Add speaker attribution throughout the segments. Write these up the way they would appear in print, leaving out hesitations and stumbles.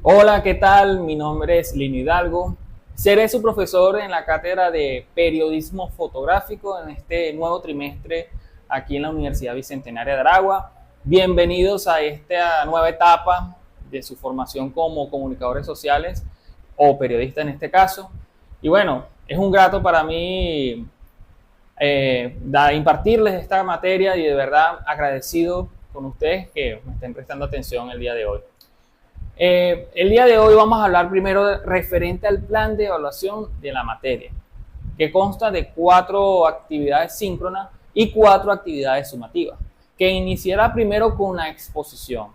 Speaker 1: Hola, ¿qué tal? Mi nombre es Lino Hidalgo. Seré su profesor en la cátedra de periodismo fotográfico en este nuevo trimestre aquí en la Universidad Bicentenaria de Aragua. Bienvenidos a esta nueva etapa de su formación como comunicadores sociales o periodistas en este caso. Y bueno, es un grato para mí impartirles esta materia y de verdad agradecido con ustedes que me estén prestando atención el día de hoy. El día de hoy vamos a hablar primero referente al plan de evaluación de la materia, que consta de 4 actividades síncronas y 4 actividades sumativas, que iniciará primero con una exposición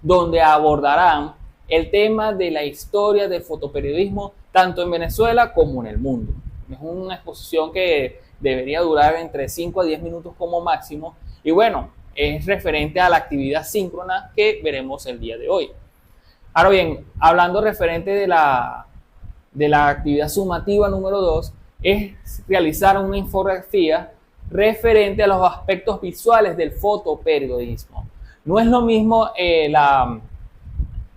Speaker 1: donde abordarán el tema de la historia del fotoperiodismo tanto en Venezuela como en el mundo. Es una exposición que debería durar entre 5 a 10 minutos como máximo y bueno, es referente a la actividad síncrona que veremos el día de hoy. Ahora bien, hablando referente de la actividad sumativa número 2, es realizar una infografía referente a los aspectos visuales del fotoperiodismo. No es lo mismo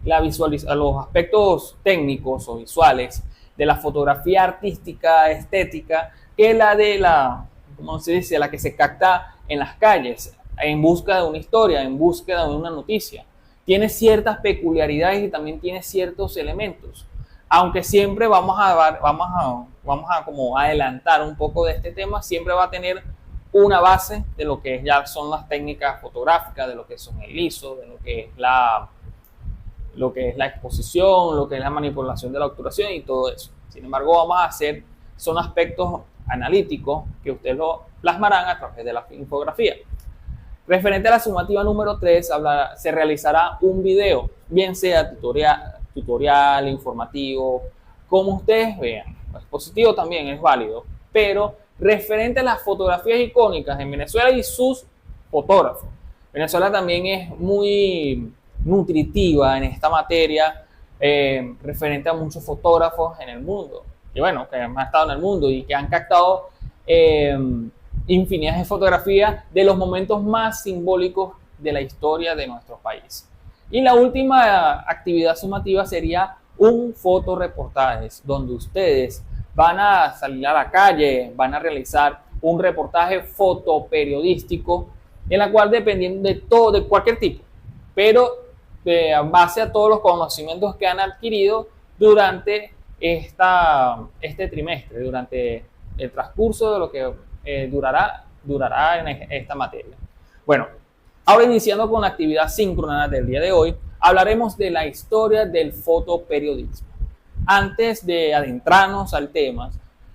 Speaker 1: los aspectos técnicos o visuales de la fotografía artística, estética, que ¿cómo se dice?, la que se capta en las calles, en busca de una historia, en búsqueda de una noticia. Tiene ciertas peculiaridades y también tiene ciertos elementos. Aunque siempre vamos a como adelantar un poco de este tema, siempre va a tener una base de lo que ya son las técnicas fotográficas, de lo que son el ISO, de lo que es la exposición, lo que es la manipulación de la obturación y todo eso. Sin embargo, son aspectos analíticos que ustedes lo plasmarán a través de la infografía. Referente a la sumativa número 3, se realizará un video, bien sea tutorial, informativo, como ustedes vean. Expositivo también es válido, pero referente a las fotografías icónicas en Venezuela y sus fotógrafos. Venezuela también es muy nutritiva en esta materia, referente a muchos fotógrafos en el mundo, y bueno, que han estado en el mundo y que han captado infinidad de fotografías de los momentos más simbólicos de la historia de nuestro país. Y la última actividad sumativa sería un fotoreportaje, donde ustedes van a salir a la calle, van a realizar un reportaje fotoperiodístico, en la cual dependiendo de todo, de cualquier tipo, pero en base a todos los conocimientos que han adquirido durante este trimestre, durante el transcurso de lo que durará en esta materia. Bueno, ahora iniciando con la actividad síncrona del día de hoy, hablaremos de la historia del fotoperiodismo. Antes de adentrarnos al tema,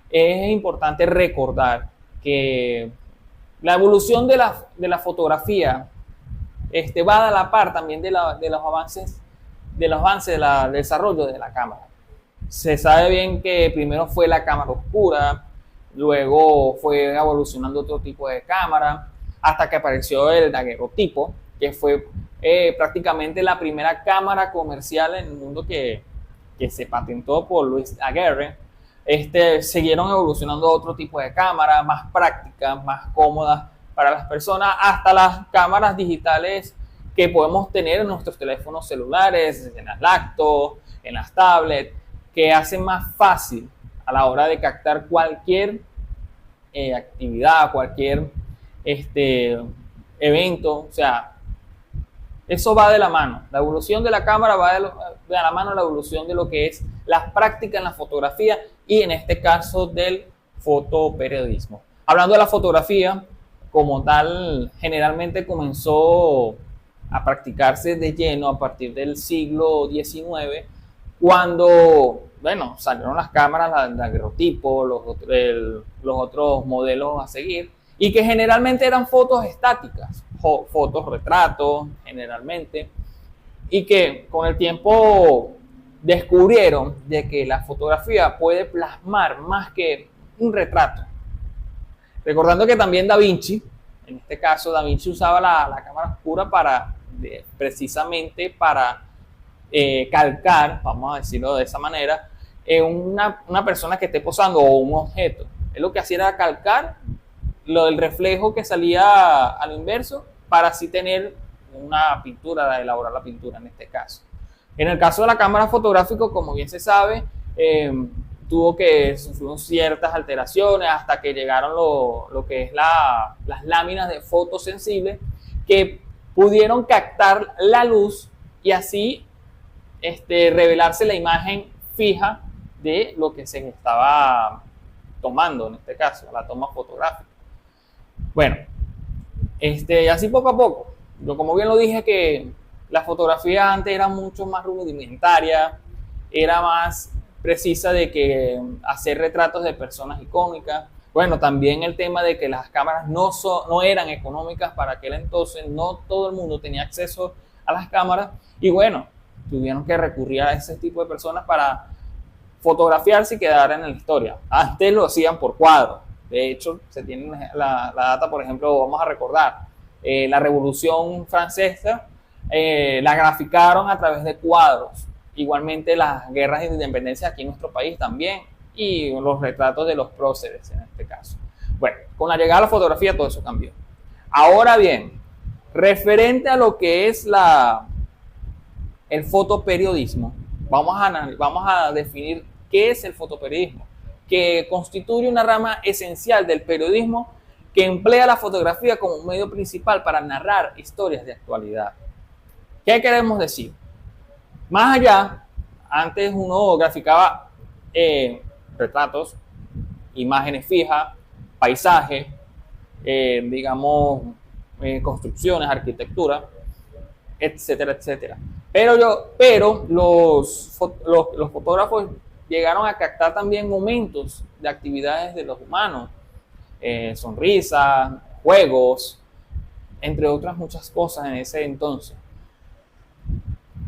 Speaker 1: es importante recordar que la evolución de la fotografía va a la par también de los avances del desarrollo de la cámara. Se sabe bien que primero fue la cámara oscura, luego fue evolucionando otro tipo de cámara, hasta que apareció el daguerrotipo, que fue prácticamente la primera cámara comercial en el mundo que se patentó por Louis Daguerre. Siguieron evolucionando otro tipo de cámaras, más prácticas, más cómodas para las personas, hasta las cámaras digitales que podemos tener en nuestros teléfonos celulares, en las laptops, en las tablets, que hacen más fácil a la hora de captar cualquier actividad, cualquier evento. O sea, eso va de la mano. La evolución de la cámara va de la mano a la evolución de lo que es la práctica en la fotografía y en este caso del fotoperiodismo. Hablando de la fotografía, como tal, generalmente comenzó a practicarse de lleno a partir del siglo XIX, cuando salieron las cámaras, el daguerrotipo, los otros modelos a seguir, y que generalmente eran fotos estáticas, fotos retratos generalmente, y que con el tiempo descubrieron de que la fotografía puede plasmar más que un retrato. Recordando que también Da Vinci, en este caso Da Vinci usaba la cámara oscura precisamente para calcar, vamos a decirlo de esa manera, una persona que esté posando o un objeto. Él lo que hacía era calcar el reflejo que salía a lo inverso para así tener una pintura, elaborar la pintura en este caso. En el caso de la cámara fotográfica, como bien se sabe, tuvo que sufrir ciertas alteraciones hasta que llegaron lo que es las láminas de fotosensible que pudieron captar la luz y así revelarse la imagen fija de lo que se estaba tomando, en este caso, la toma fotográfica. Bueno, así poco a poco. Yo, como bien lo dije, que la fotografía antes era mucho más rudimentaria, era más precisa de que hacer retratos de personas icónicas. Bueno, también el tema de que las cámaras no eran económicas para aquel entonces, no todo el mundo tenía acceso a las cámaras y bueno, tuvieron que recurrir a ese tipo de personas para fotografiarse y quedar en la historia. Antes lo hacían por cuadros. De hecho, se tiene la data, por ejemplo, vamos a recordar, la Revolución Francesa la graficaron a través de cuadros. Igualmente las guerras de independencia aquí en nuestro país también y los retratos de los próceres en este caso. Bueno, con la llegada de la fotografía todo eso cambió. Ahora bien, referente a lo que es el fotoperiodismo, vamos a definir qué es el fotoperiodismo, que constituye una rama esencial del periodismo que emplea la fotografía como un medio principal para narrar historias de actualidad. ¿Qué queremos decir? Más allá, antes uno graficaba retratos, imágenes fijas, paisajes, digamos, construcciones, arquitectura, etcétera, etcétera. Pero los fotógrafos llegaron a captar también momentos de actividades de los humanos, sonrisas, juegos, entre otras muchas cosas en ese entonces.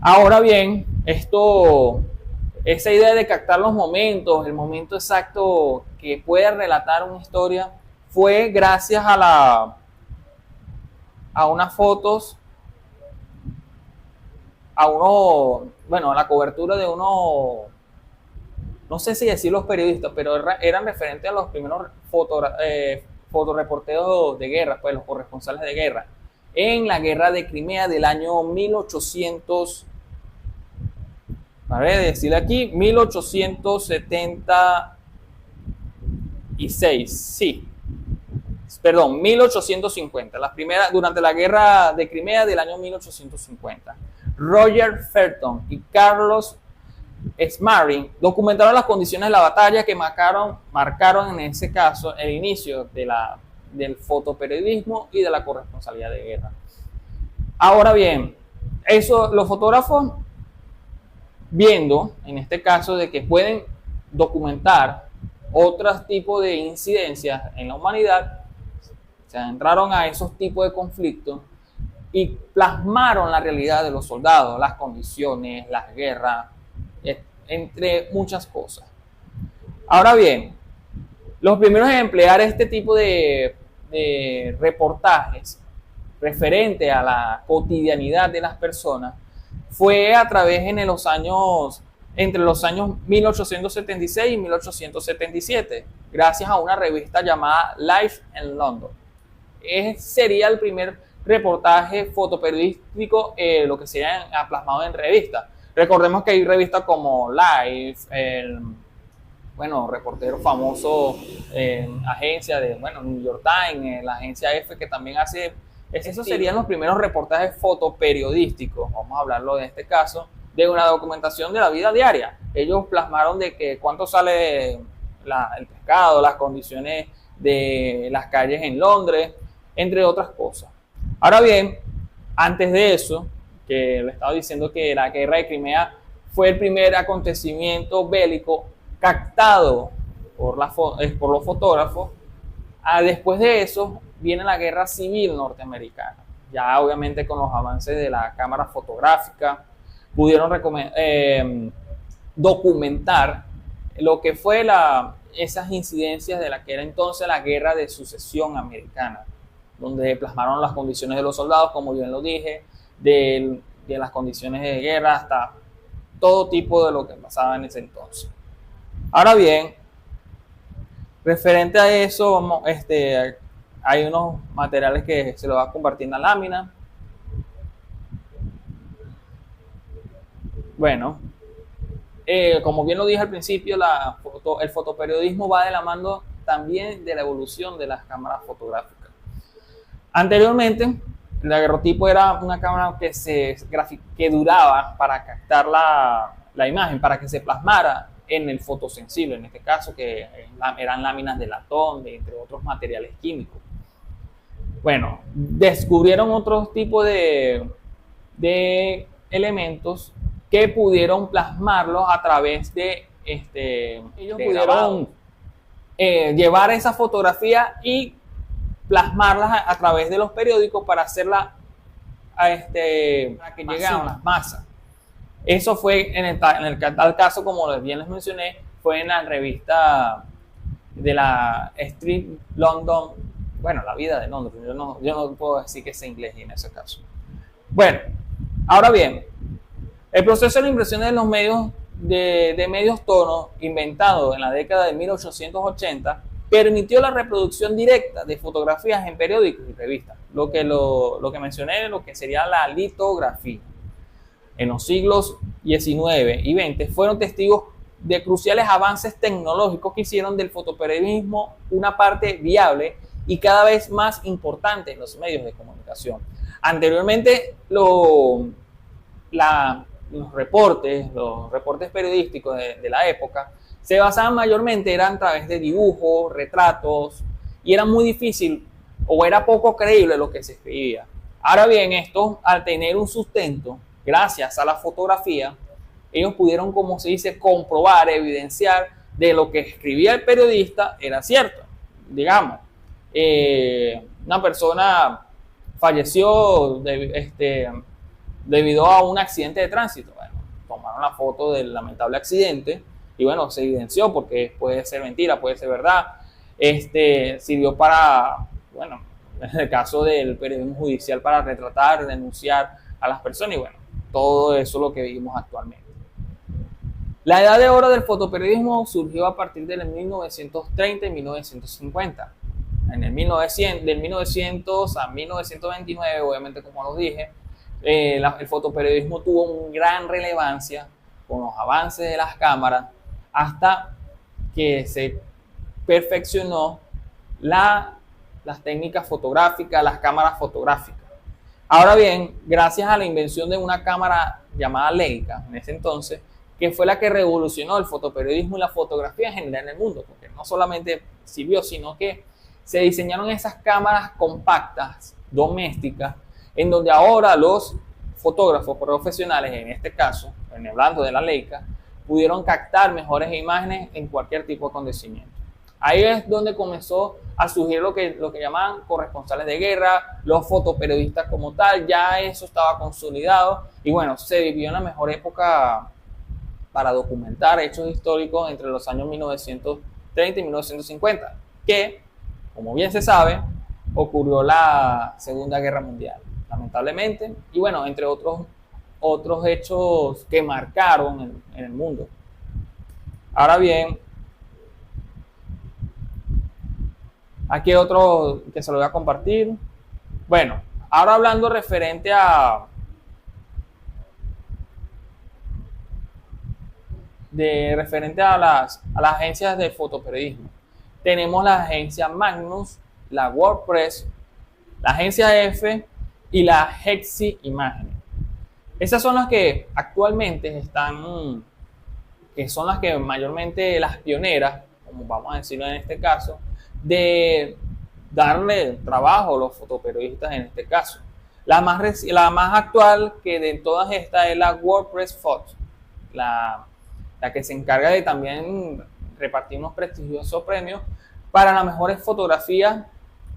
Speaker 1: Ahora bien, esa idea de captar los momentos, el momento exacto que puede relatar una historia, fue gracias a unas fotos, a la cobertura de no sé si decir los periodistas, pero eran referentes a los primeros fotoreporteros de guerra, pues los corresponsales de guerra, en la guerra de Crimea del año 1850, durante la guerra de Crimea del año 1850. Roger Felton y Carlos Smarring documentaron las condiciones de la batalla que marcaron en ese caso el inicio del fotoperiodismo y de la corresponsabilidad de guerra. Ahora bien, los fotógrafos, viendo en este caso de que pueden documentar otros tipos de incidencias en la humanidad, se adentraron a esos tipos de conflictos y plasmaron la realidad de los soldados, las condiciones, las guerras, entre muchas cosas. Ahora bien, los primeros en emplear este tipo de reportajes referente a la cotidianidad de las personas fue a través entre los años 1876 y 1877, gracias a una revista llamada Life in London. Sería el primer reportaje fotoperiodístico, lo que se ha plasmado en revista. Recordemos que hay revistas como Life, reportero famoso, agencia de, New York Times, la agencia F, que también hace. Esos serían los primeros reportajes fotoperiodísticos, vamos a hablarlo en este caso, de una documentación de la vida diaria. Ellos plasmaron de que cuánto sale el pescado, las condiciones de las calles en Londres, entre otras cosas. Ahora bien, antes de eso, que le estaba diciendo que la guerra de Crimea fue el primer acontecimiento bélico captado por los fotógrafos. Después de eso viene la guerra civil norteamericana. Ya obviamente con los avances de la cámara fotográfica pudieron documentar lo que fue esas incidencias de la que era entonces la guerra de sucesión americana, donde plasmaron las condiciones de los soldados, como bien lo dije, de las condiciones de guerra hasta todo tipo de lo que pasaba en ese entonces. Ahora bien, referente a eso, hay unos materiales que se lo va a compartir en la lámina. Bueno, como bien lo dije al principio, el fotoperiodismo va de la mano también de la evolución de las cámaras fotográficas. Anteriormente, el daguerrotipo era una cámara que duraba para captar la imagen, para que se plasmara en el fotosensible, en este caso, que eran láminas de latón, entre otros materiales químicos. Bueno, descubrieron otros tipos de elementos que pudieron plasmarlos a través de ellos pudieron llevar esa fotografía y plasmarlas a través de los periódicos para hacerla para que lleguen a las masas. Eso fue en el tal caso, como bien les mencioné, fue en la revista de la Street London, bueno, la vida de Londres. Yo no puedo decir que sea inglés en ese caso. Bueno, ahora bien, el proceso de la impresión de los medios de medios tonos, inventado en la década de 1880, permitió la reproducción directa de fotografías en periódicos y revistas, lo que mencioné, lo que sería la litografía. En los siglos XIX y XX fueron testigos de cruciales avances tecnológicos que hicieron del fotoperiodismo una parte viable y cada vez más importante en los medios de comunicación. Anteriormente, los reportes periodísticos de la época se basaban mayormente, eran a través de dibujos, retratos, y era muy difícil o era poco creíble lo que se escribía. Ahora bien, esto, al tener un sustento, gracias a la fotografía, ellos pudieron, como se dice, comprobar, evidenciar de lo que escribía el periodista era cierto. Digamos, una persona falleció debido a un accidente de tránsito. Bueno, tomaron la foto del lamentable accidente y bueno, se evidenció porque puede ser mentira, puede ser verdad. Sirvió para, bueno, en el caso del periodismo judicial, para retratar, denunciar a las personas y bueno, todo eso es lo que vivimos actualmente. La edad de oro del fotoperiodismo surgió a partir del 1930 y 1950. Del 1900 a 1929, obviamente, como lo dije, el fotoperiodismo tuvo una gran relevancia con los avances de las cámaras hasta que se perfeccionó las técnicas fotográficas, las cámaras fotográficas. Ahora bien, gracias a la invención de una cámara llamada Leica, en ese entonces, que fue la que revolucionó el fotoperiodismo y la fotografía en general en el mundo, porque no solamente sirvió, sino que se diseñaron esas cámaras compactas, domésticas, en donde ahora los fotógrafos profesionales, en este caso, hablando de la Leica, pudieron captar mejores imágenes en cualquier tipo de acontecimiento. Ahí es donde comenzó a surgir lo que llamaban corresponsales de guerra, los fotoperiodistas como tal, ya eso estaba consolidado y bueno, se vivió en la mejor época para documentar hechos históricos entre los años 1930 y 1950, que, como bien se sabe, ocurrió la Segunda Guerra Mundial, lamentablemente, y bueno, entre otros hechos que marcaron en el mundo. Ahora bien, aquí otro que se lo voy a compartir. Bueno, ahora hablando referente a las agencias de fotoperiodismo. Tenemos la agencia Magnus, la WordPress, la agencia F y la Hexi Imágenes. Esas son las que actualmente están, que son las que mayormente las pioneras, como vamos a decirlo en este caso, de darle trabajo a los fotoperiodistas en este caso. La más actual que de todas estas es la WordPress Photo, la que se encarga de también repartir unos prestigiosos premios para las mejores fotografías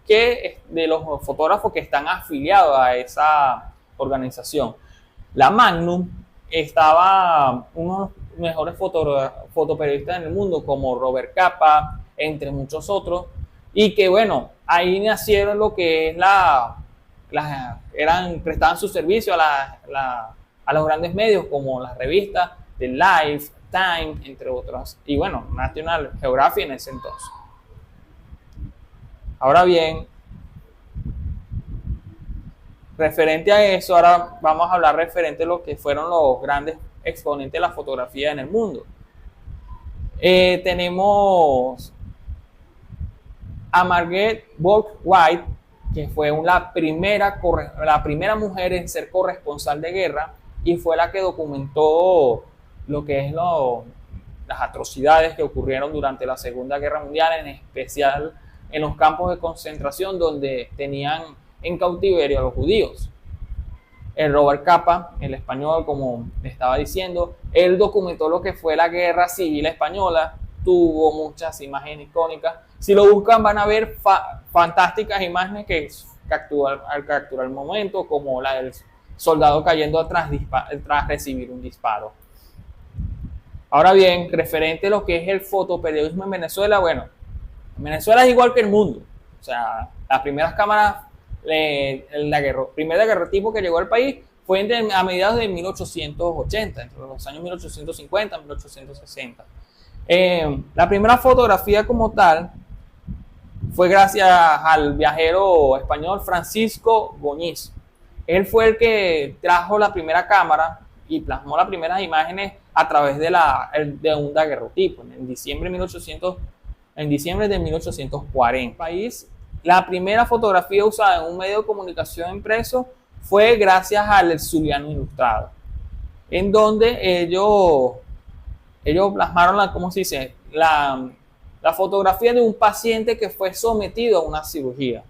Speaker 1: de los fotógrafos que están afiliados a esa organización. La Magnum estaba unos mejores fotoperiodistas en el mundo como Robert Capa, entre muchos otros, y que bueno, ahí nacieron lo que es prestaban su servicio a los grandes medios como las revistas de Life, Time, entre otras, y bueno, National Geographic en ese entonces. Ahora bien, referente a eso, ahora vamos a hablar referente a lo que fueron los grandes exponentes de la fotografía en el mundo. Tenemos a Margaret Bourke-White, que fue la primera mujer en ser corresponsal de guerra y fue la que documentó lo que es las atrocidades que ocurrieron durante la Segunda Guerra Mundial, en especial en los campos de concentración donde tenían en cautiverio a los judíos. El Robert Capa, el español, como le estaba diciendo, él documentó lo que fue la Guerra Civil Española, tuvo muchas imágenes icónicas. Si lo buscan van a ver fantásticas imágenes que al capturar el momento, como la del soldado cayendo tras recibir un disparo. Ahora bien, referente a lo que es el fotoperiodismo en Venezuela, bueno, Venezuela es igual que el mundo. O sea, las primeras cámaras, primer daguerrotipo que llegó al país fue a mediados de 1880, entre los años 1850 y 1860. La primera fotografía como tal fue gracias al viajero español Francisco Goñiz. Él fue el que trajo la primera cámara y plasmó las primeras imágenes a través de un daguerrotipo en diciembre de 1840. País, la primera fotografía usada en un medio de comunicación impreso fue gracias al Zuliano Ilustrado, en donde ellos plasmaron ¿cómo se dice? La fotografía de un paciente que fue sometido a una cirugía.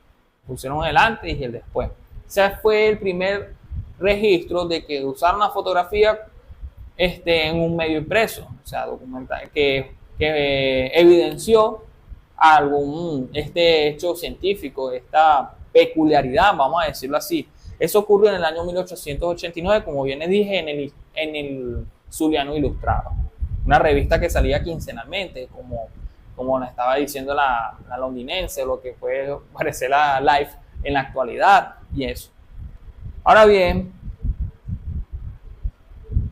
Speaker 1: Pusieron el antes y el después. Ese fue el primer registro de que usaron una fotografía en un medio impreso, o sea, documental, que evidenció algún hecho científico, esta peculiaridad, vamos a decirlo así. Eso ocurrió en el año 1889, como bien les dije, en el Zuliano Ilustrado, una revista que salía quincenalmente, como nos estaba diciendo la londinense, lo que puede parecer la Life en la actualidad y eso. Ahora bien,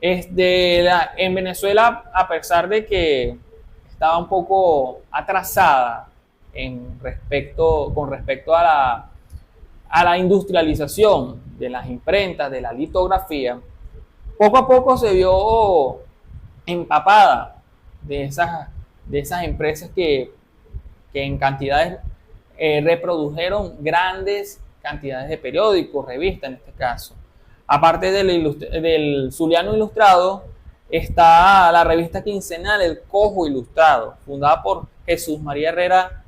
Speaker 1: en Venezuela, a pesar de que estaba un poco atrasada con respecto a la industrialización de las imprentas, de la litografía, poco a poco se vio empapada de esas empresas que en cantidades reprodujeron grandes cantidades de periódicos, revistas en este caso. Aparte del Zuliano Ilustrado, está la revista quincenal El Cojo Ilustrado, fundada por Jesús María Herrera,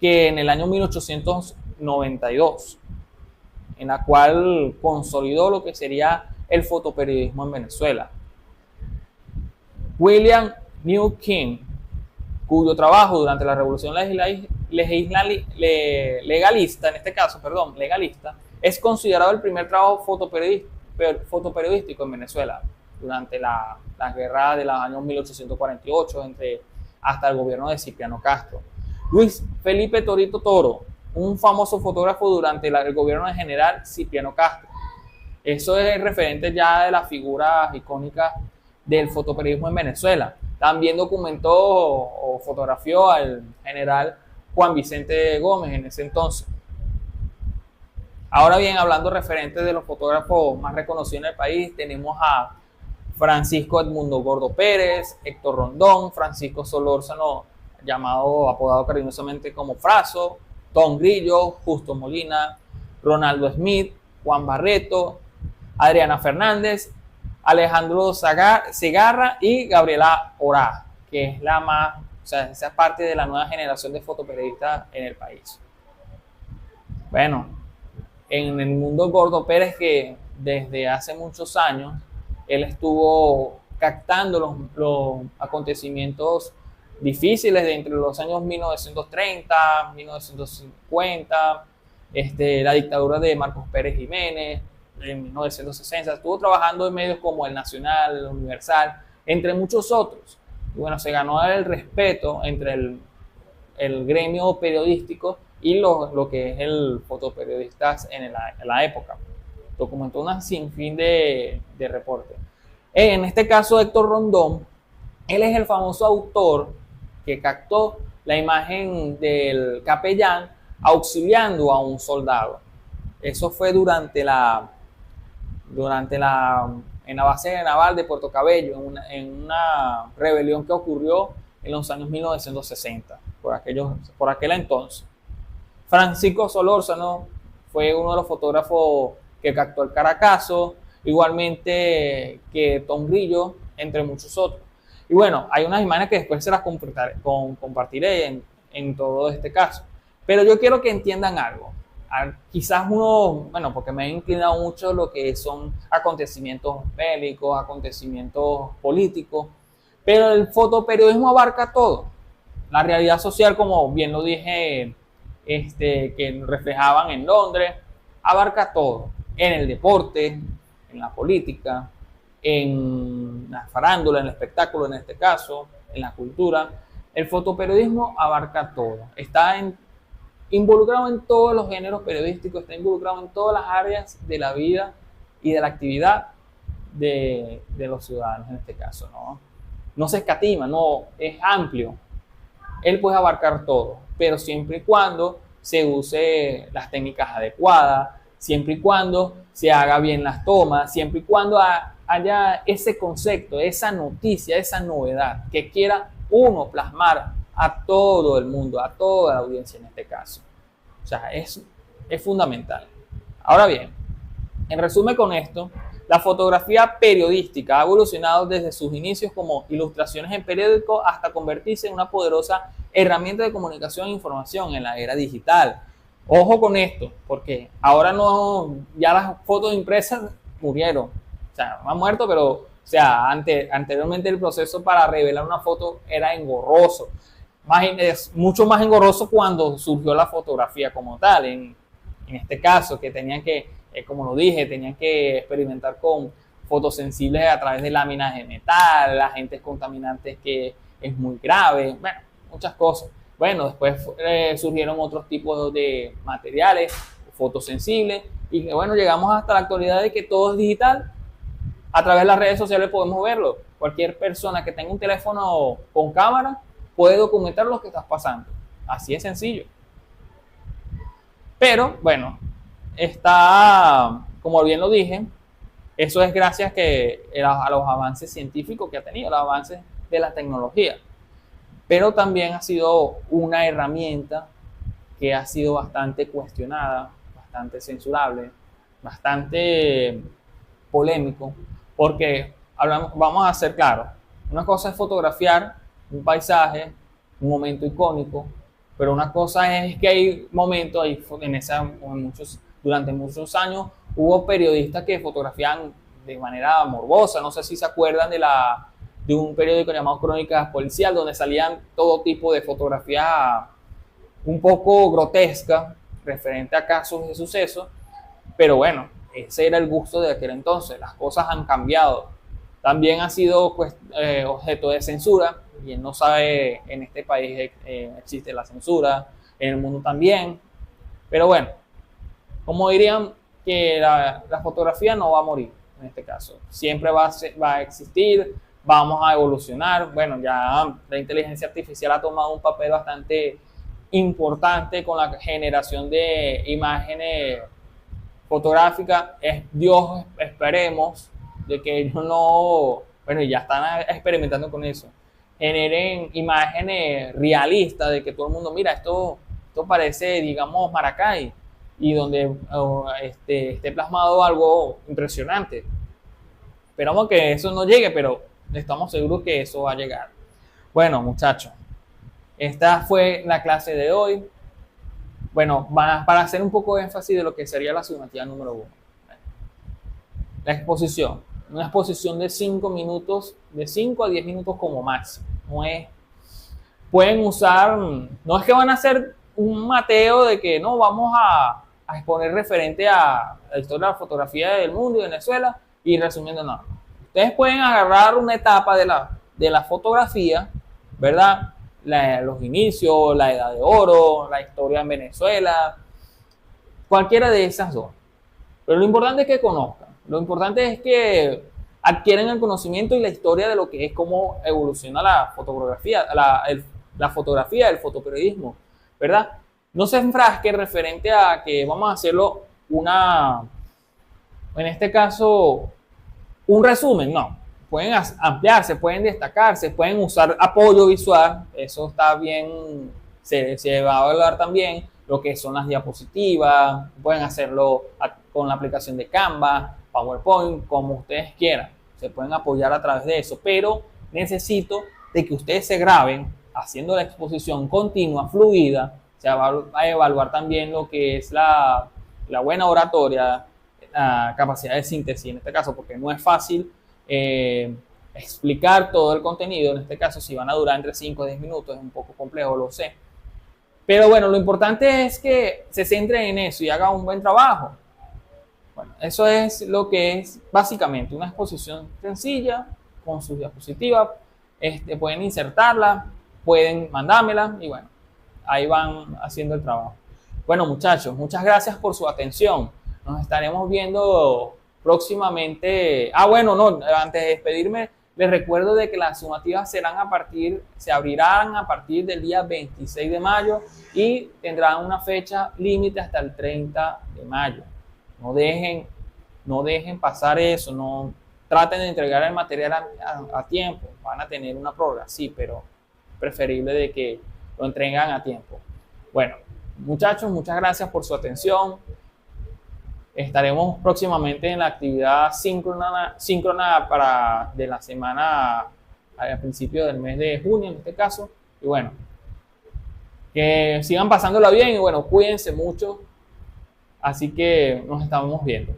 Speaker 1: que en el año 1892, en la cual consolidó lo que sería el fotoperiodismo en Venezuela. William New King, cuyo trabajo durante la Revolución legalista, es considerado el primer trabajo fotoperiodístico en Venezuela durante la guerra de los años 1848 hasta el gobierno de Cipriano Castro. Luis Felipe Torito Toro, un famoso fotógrafo durante el gobierno del general Cipriano Castro. Eso es referente ya de las figuras icónicas del fotoperiodismo en Venezuela. También documentó o fotografió al general Juan Vicente Gómez en ese entonces. Ahora bien, hablando referente de los fotógrafos más reconocidos en el país, tenemos a Francisco Edmundo Gordo Pérez, Héctor Rondón, Francisco Solórzano, apodado cariñosamente como Fraso, Tom Grillo, Justo Molina, Ronaldo Smith, Juan Barreto, Adriana Fernández, Alejandro Segarra y Gabriela Orá, que es esa parte de la nueva generación de fotoperiodistas en el país. Bueno, en el mundo Gordo Pérez, que desde hace muchos años él estuvo captando los acontecimientos difíciles de entre los años 1930, 1950, la dictadura de Marcos Pérez Jiménez, en 1960. Estuvo trabajando en medios como El Nacional, El Universal, entre muchos otros. Y bueno, se ganó el respeto entre el gremio periodístico y lo que es el fotoperiodistas en la época. Documentó una sinfín de reportes. En este caso, Héctor Rondón, él es el famoso autor que captó la imagen del capellán auxiliando a un soldado. Eso fue en la base naval de Puerto Cabello, en una rebelión que ocurrió en los años 1960, por aquel entonces. Francisco Solórzano fue uno de los fotógrafos que captó el Caracazo, igualmente que Tom Grillo, entre muchos otros. Y bueno, hay unas imágenes que después se las compartiré en todo este caso. Pero yo quiero que entiendan algo. Quizás bueno, porque me he inclinado mucho lo que son acontecimientos bélicos, acontecimientos políticos, pero el fotoperiodismo abarca todo. La realidad social, como bien lo dije, que reflejaban en Londres, abarca todo. En el deporte, en la política, en la farándula, en el espectáculo en este caso, en la cultura. El fotoperiodismo abarca todo. Está involucrado en todos los géneros periodísticos, está involucrado en todas las áreas de la vida y de la actividad de los ciudadanos en este caso, ¿no? No se escatima, no, es amplio. Él puede abarcar todo, pero siempre y cuando se use las técnicas adecuadas, siempre y cuando se haga bien las tomas, siempre y cuando haya ese concepto, esa noticia, esa novedad que quiera uno plasmar a todo el mundo, a toda la audiencia en este caso. O sea, es fundamental. Ahora bien, en resumen con esto, la fotografía periodística ha evolucionado desde sus inicios como ilustraciones en periódico hasta convertirse en una poderosa herramienta de comunicación e información en la era digital. Ojo con esto, porque ahora ya las fotos impresas murieron. O sea, no han muerto, pero o sea, anteriormente el proceso para revelar una foto era engorroso. Es mucho más engorroso cuando surgió la fotografía como tal. En este caso, que tenían que, como lo dije, tenían que experimentar con fotosensibles a través de láminas de metal, agentes contaminantes que es muy grave, bueno, muchas cosas. Bueno, después surgieron otros tipos de materiales fotosensibles y bueno, llegamos hasta la actualidad de que todo es digital. A través de las redes sociales podemos verlo. Cualquier persona que tenga un teléfono con cámara puede documentar lo que estás pasando. Así es sencillo. Pero, bueno, como bien lo dije, eso es gracias a los avances científicos que ha tenido, los avances de la tecnología. Pero también ha sido una herramienta que ha sido bastante cuestionada, bastante censurable, bastante polémico, porque vamos a ser claros, una cosa es fotografiar un paisaje, un momento icónico, pero una cosa es que hay momentos, durante muchos años hubo periodistas que fotografiaban de manera morbosa, no sé si se acuerdan de un periódico llamado Crónicas Policial, donde salían todo tipo de fotografías un poco grotescas, referente a casos de sucesos, pero bueno, ese era el gusto de aquel entonces, las cosas han cambiado. También ha sido objeto de censura, quien no sabe, en este país existe la censura, en el mundo también, pero bueno, como dirían que la fotografía no va a morir en este caso, siempre va a existir, vamos a evolucionar. Bueno, ya la inteligencia artificial ha tomado un papel bastante importante con la generación de imágenes fotográficas. Dios, esperemos de que ellos no, bueno, ya están experimentando con eso, generen imágenes realistas de que todo el mundo, mira, esto parece, digamos, Maracay, y donde esté plasmado algo impresionante. Esperamos que eso no llegue, pero estamos seguros que eso va a llegar. Bueno, muchachos, esta fue la clase de hoy. Bueno, para hacer un poco de énfasis de lo que sería la subjetividad número 1. La exposición. Una exposición de 5 minutos, de 5 a 10 minutos como máximo. Pueden usar, no es que van a hacer un mateo de que no, vamos a exponer referente a la historia de la fotografía del mundo y de Venezuela y resumiendo nada. Ustedes pueden agarrar una etapa de la fotografía, ¿verdad? Los inicios, la edad de oro, la historia en Venezuela, cualquiera de esas dos. Pero lo importante es que conozcan, lo importante es que adquieran el conocimiento y la historia de lo que es, cómo evoluciona la fotografía, la fotografía, el fotoperiodismo, ¿verdad? No se enfrasque referente a que vamos a hacerlo en este caso, un resumen, no. Pueden ampliarse, pueden destacarse, pueden usar apoyo visual, eso está bien, se va a evaluar también lo que son las diapositivas, pueden hacerlo con la aplicación de Canva, PowerPoint, como ustedes quieran, se pueden apoyar a través de eso, pero necesito de que ustedes se graben haciendo la exposición continua, fluida, se va a evaluar también lo que es la buena oratoria, la capacidad de síntesis en este caso, porque no es fácil explicar todo el contenido, en este caso si van a durar entre 5 o 10 minutos es un poco complejo, lo sé. Pero bueno, lo importante es que se centren en eso y hagan un buen trabajo. Bueno, eso es lo que es básicamente una exposición sencilla con sus diapositivas. Pueden insertarla, pueden mandármela y bueno, ahí van haciendo el trabajo. Bueno, muchachos, muchas gracias por su atención. Nos estaremos viendo próximamente. Bueno, no, antes de despedirme, les recuerdo de que las sumativas se abrirán a partir del día 26 de mayo y tendrán una fecha límite hasta el 30 de mayo. No dejen pasar eso, no traten de entregar el material a tiempo. Van a tener una prórroga, sí, pero preferible de que lo entreguen a tiempo. Bueno, muchachos, muchas gracias por su atención. Estaremos próximamente en la actividad síncrona de la semana al principio del mes de junio, en este caso. Y bueno, que sigan pasándola bien y bueno, cuídense mucho. Así que nos estamos viendo.